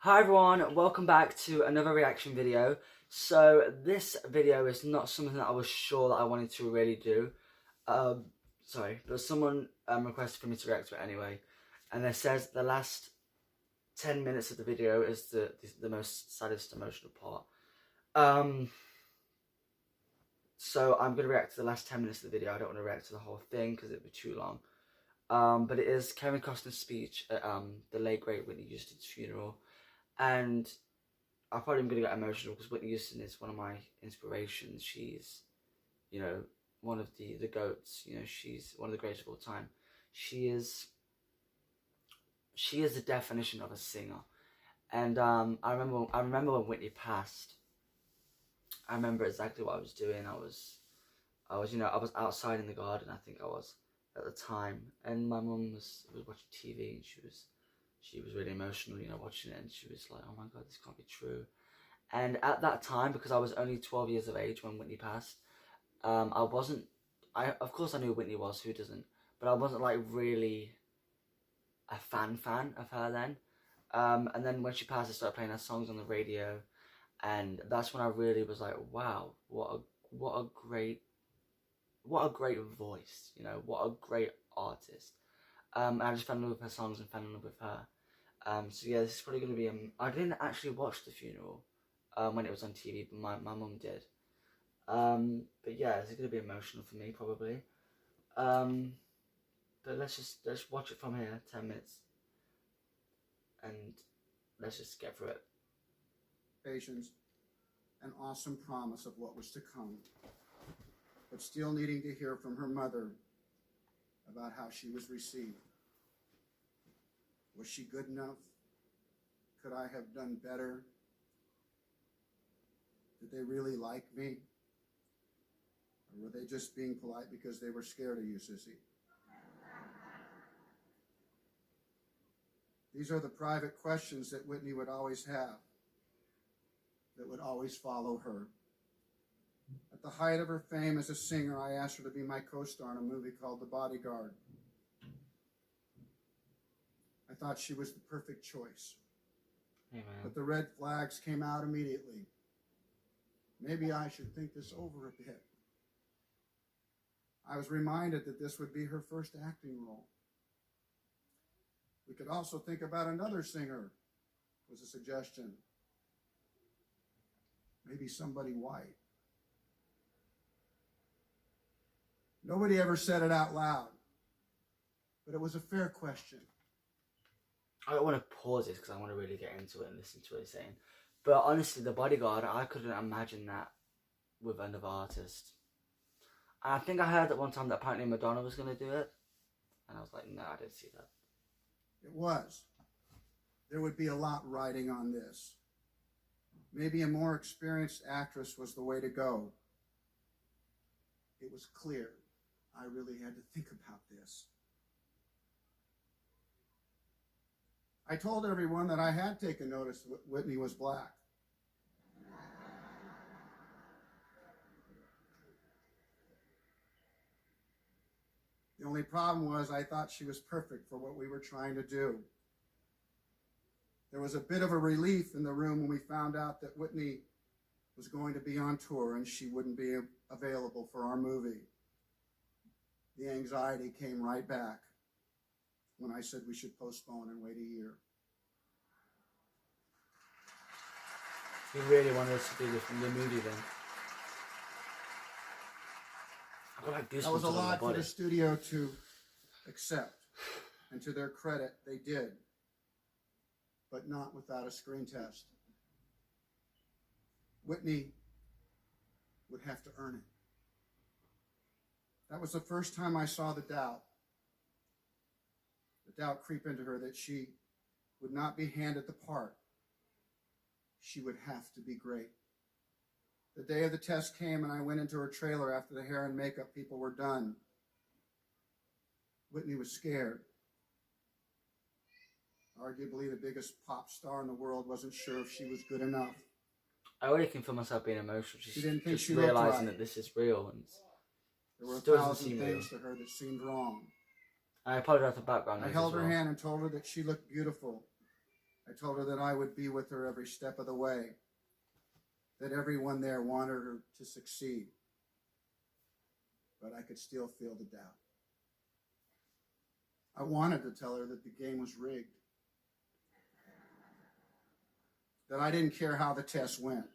Hi everyone, welcome back to another reaction video. So this video is not something that I was sure that I wanted to really do. But someone requested for me to react to it anyway. And it says the last 10 minutes of the video is the most saddest emotional part. So I'm going to react to the last 10 minutes of the video. I don't want to react to the whole thing because it would be too long. But it is Kevin Costner's speech at the late great Whitney Houston's funeral. And I probably am going to get emotional because Whitney Houston is one of my inspirations. She's, one of the GOATs. She's one of the greatest of all time. She is the definition of a singer. And I remember when Whitney passed. I remember exactly what I was doing. I was outside in the garden. I think I was at the time, and my mum was watching TV, and she was really emotional, watching it, and she was like, "Oh my God, this can't be true." And at that time, because I was only 12 years of age when Whitney passed, of course I knew who Whitney was, who doesn't, but I wasn't like really a fan of her then. And then when she passed, I started playing her songs on the radio, and that's when I really was like, wow, what a great voice, what a great artist. And I just fell in love with her songs and fell in love with her. So yeah, this is probably going to be, I didn't actually watch the funeral when it was on TV, but my mum did. But yeah, it's going to be emotional for me, probably. But let's watch it from here, 10 minutes. And let's just get through it. Patience, an awesome promise of what was to come, but still needing to hear from her mother about how she was received. Was she good enough? Could I have done better? Did they really like me? Or were they just being polite because they were scared of you, sissy? These are the private questions that Whitney would always have, that would always follow her. At the height of her fame as a singer, I asked her to be my co-star in a movie called The Bodyguard. I thought she was the perfect choice. Amen. But the red flags came out immediately. Maybe I should think this over a bit. I was reminded that this would be her first acting role. We could also think about another singer, was a suggestion. Maybe somebody white. Nobody ever said it out loud, but it was a fair question. I don't want to pause this because I want to really get into it and listen to what he's saying. But honestly, The Bodyguard, I couldn't imagine that with another artist. And I think I heard at one time that apparently Madonna was going to do it. And I was like, no, I didn't see that. It was. There would be a lot riding on this. Maybe a more experienced actress was the way to go. It was clear I really had to think about this. I told everyone that I had taken notice that Whitney was black. The only problem was I thought she was perfect for what we were trying to do. There was a bit of a relief in the room when we found out that Whitney was going to be on tour and she wouldn't be available for our movie. The anxiety came right back when I said we should postpone and wait a year. He really wanted us to do the movie then. I got like goosebumps. That was a on my lot for body. the studio to accept, and to their credit, they did, but not without a screen test. Whitney would have to earn it. That was the first time I saw the doubt creep into her that she would not be handed the part. She would have to be great. The day of the test came and I went into her trailer after the hair and makeup people were done. Whitney was scared. Arguably the biggest pop star in the world wasn't sure if she was good enough. I already can feel myself being emotional. She didn't think just she looked realising right. that this is real. And There were a still doesn't thousand seem things real. to her that seemed wrong. I apologise for background I noise held as her well. hand and told her that she looked beautiful. I told her that I would be with her every step of the way, that everyone there wanted her to succeed, but I could still feel the doubt. I wanted to tell her that the game was rigged, that I didn't care how the test went,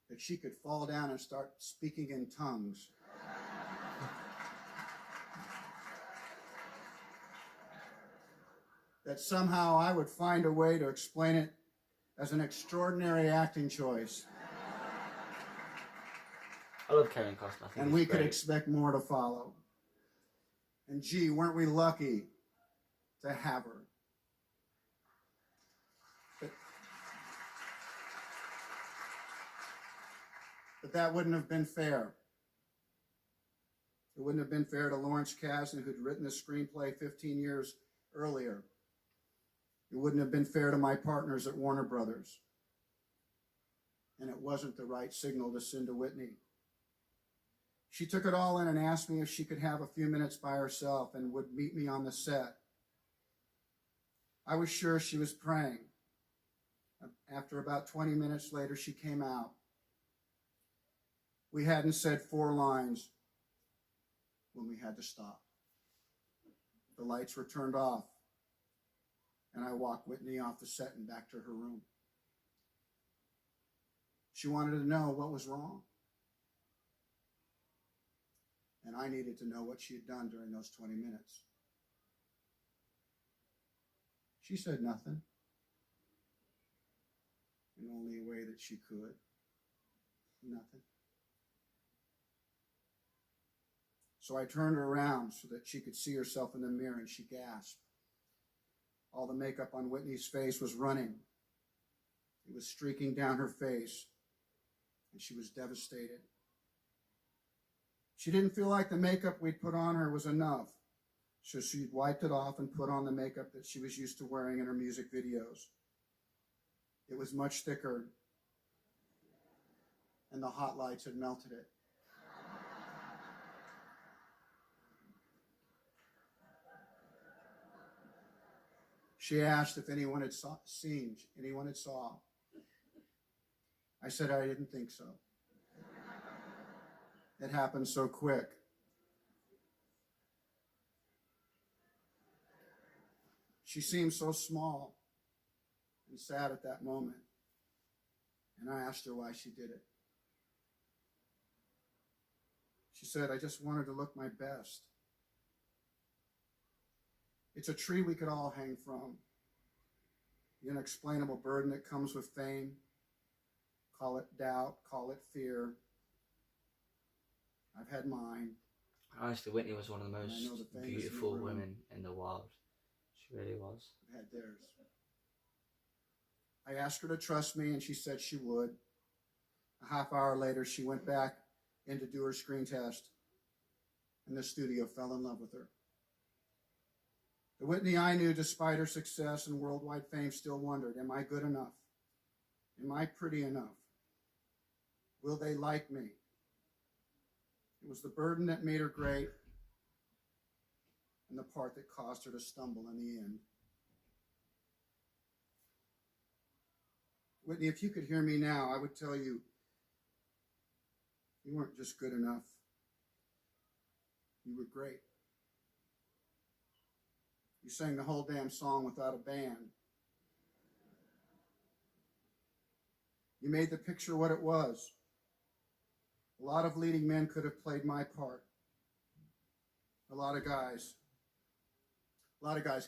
that she could fall down and start speaking in tongues. That somehow I would find a way to explain it as an extraordinary acting choice. I love Kevin Costner. I think And he's we could great. expect more to follow. And gee, weren't we lucky to have her? But that wouldn't have been fair. It wouldn't have been fair to Lawrence Kasdan, who'd written the screenplay 15 years earlier. It wouldn't have been fair to my partners at Warner Brothers. And it wasn't the right signal to send to Whitney. She took it all in and asked me if she could have a few minutes by herself and would meet me on the set. I was sure she was praying. After about 20 minutes later, she came out. We hadn't said 4 lines when we had to stop. The lights were turned off, and I walked Whitney off the set and back to her room. She wanted to know what was wrong. And I needed to know what she had done during those 20 minutes. She said nothing, in only a way that she could. Nothing. So I turned her around so that she could see herself in the mirror, and she gasped. All the makeup on Whitney's face was running. It was streaking down her face, and she was devastated. She didn't feel like the makeup we'd put on her was enough, so she wiped it off and put on the makeup that she was used to wearing in her music videos. It was much thicker, and the hot lights had melted it. She asked if anyone had saw. I said I didn't think so. It happened so quick. She seemed so small and sad at that moment. And I asked her why she did it. She said, I just wanted to look my best. It's a tree we could all hang from. The unexplainable burden that comes with fame. Call it doubt, call it fear. I've had mine. Honestly, Whitney was one of the most I know the famous beautiful new room. women in the world. She really was. I've had theirs. I asked her to trust me, and she said she would. A half hour later, she went back in to do her screen test, and the studio fell in love with her. The Whitney I knew, despite her success and worldwide fame, still wondered, am I good enough? Am I pretty enough? Will they like me? It was the burden that made her great and the part that caused her to stumble in the end. Whitney, if you could hear me now, I would tell you, you weren't just good enough. You were great. You sang the whole damn song without a band. You made the picture what it was. A lot of leading men could have played my part. A lot of guys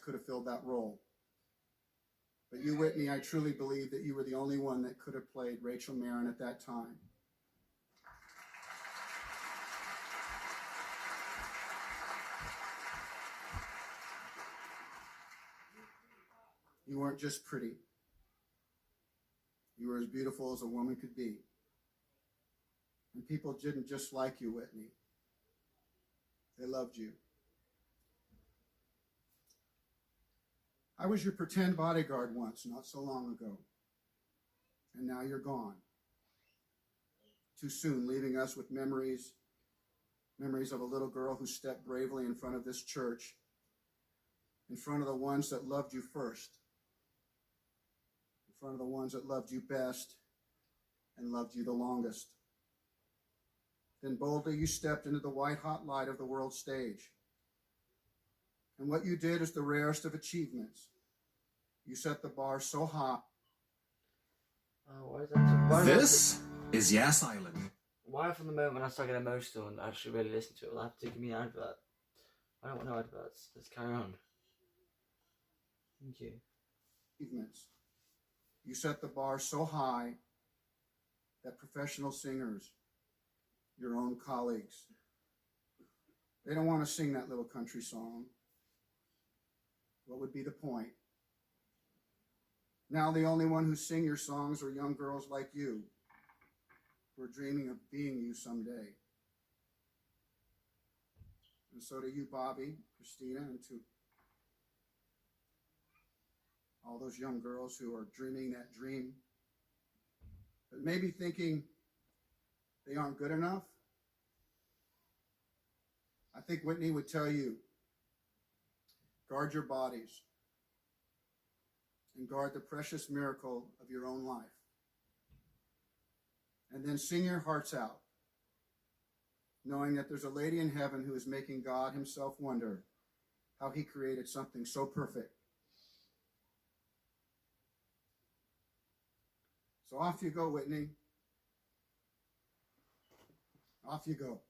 could have filled that role. But you, Whitney, I truly believe that you were the only one that could have played Rachel Marin at that time. You weren't just pretty. You were as beautiful as a woman could be. And people didn't just like you, Whitney. They loved you. I was your pretend bodyguard once, not so long ago. And now you're gone. Too soon, leaving us with memories of a little girl who stepped bravely in front of this church, in front of the ones that loved you first, front of the ones that loved you best and loved you the longest. Then boldly you stepped into the white-hot light of the world stage. And what you did is the rarest of achievements. You set the bar so high. This is Yes Island. Why from the moment when I start getting emotional and actually really listen to it, will I have to give me an advert? I don't want no adverts. Let's carry on. Thank you. Achievements. You set the bar so high that professional singers, your own colleagues, they don't want to sing that little country song. What would be the point? Now the only one who sing your songs are young girls like you, who are dreaming of being you someday. And so to you, Bobby, Christina, and to all those young girls who are dreaming that dream, but maybe thinking they aren't good enough. I think Whitney would tell you, guard your bodies and guard the precious miracle of your own life. And then sing your hearts out, knowing that there's a lady in heaven who is making God himself wonder how he created something so perfect. So off you go, Whitney. Off you go.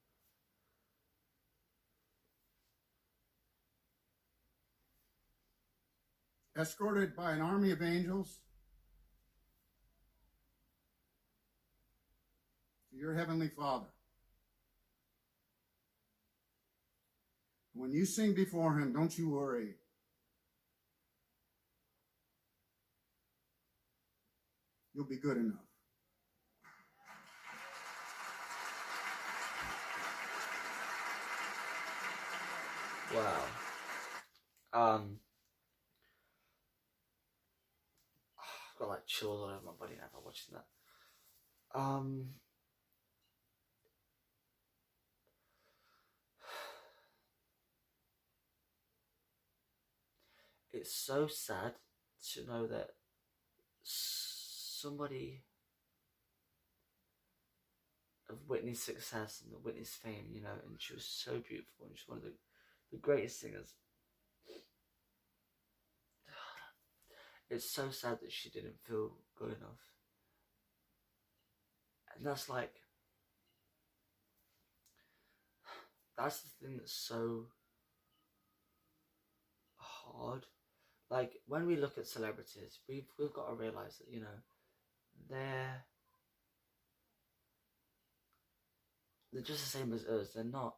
Escorted by an army of angels to your heavenly Father. When you sing before him, don't you worry. You'll be good enough. Wow. I've got like chills all over my body now after watching that. It's so sad to know that somebody of Whitney's success and Whitney's fame, you know, and she was so beautiful and she's one of the greatest singers. It's so sad that she didn't feel good enough. And that's like, that's the thing that's so hard. Like, when we look at celebrities, we've got to realise that, you know, they're just the same as us. They're not,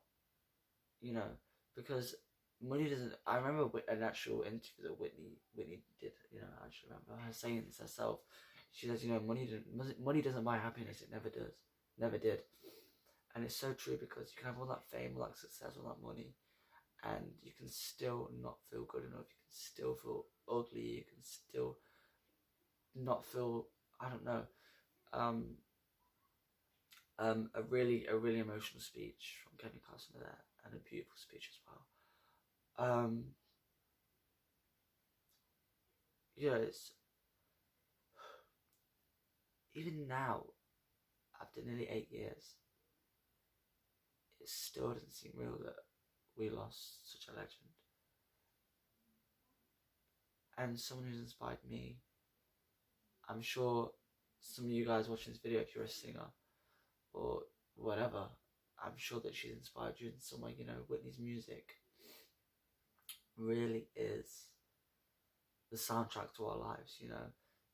you know, because money doesn't. I remember an actual interview that Whitney did. You know, I actually remember her saying this herself. She says, you know, money doesn't buy happiness. It never does, never did. And it's so true, because you can have all that fame, all that success, all that money, and you can still not feel good enough. You can still feel ugly. You can still not feel, I don't know. A really emotional speech from Kevin Costner there, and a beautiful speech as well. Yeah, it's even now, after nearly 8 years, it still doesn't seem real that we lost such a legend. And someone who's inspired me. I'm sure some of you guys watching this video, if you're a singer or whatever, I'm sure that she's inspired you in some way. You know, Whitney's music really is the soundtrack to our lives. You know,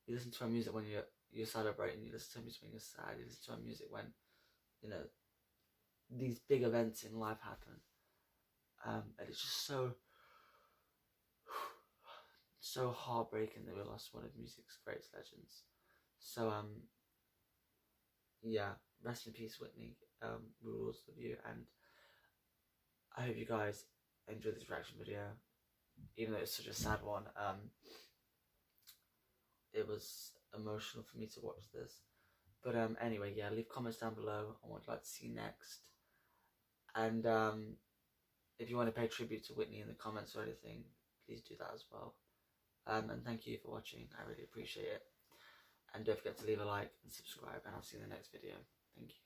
you listen to her music when you're celebrating, you listen to her music when you're sad, you listen to her music when, you know, these big events in life happen. And it's just so heartbreaking that we lost one of music's greatest legends. So yeah, rest in peace, Whitney. We will always love you, and I hope you guys enjoyed this reaction video, even though it's such a sad one. It was emotional for me to watch this, but anyway, yeah, leave comments down below on what you'd like to see next, and if you want to pay tribute to Whitney in the comments or anything, please do that as well. And thank you for watching. I really appreciate it. And don't forget to leave a like and subscribe, and I'll see you in the next video. Thank you.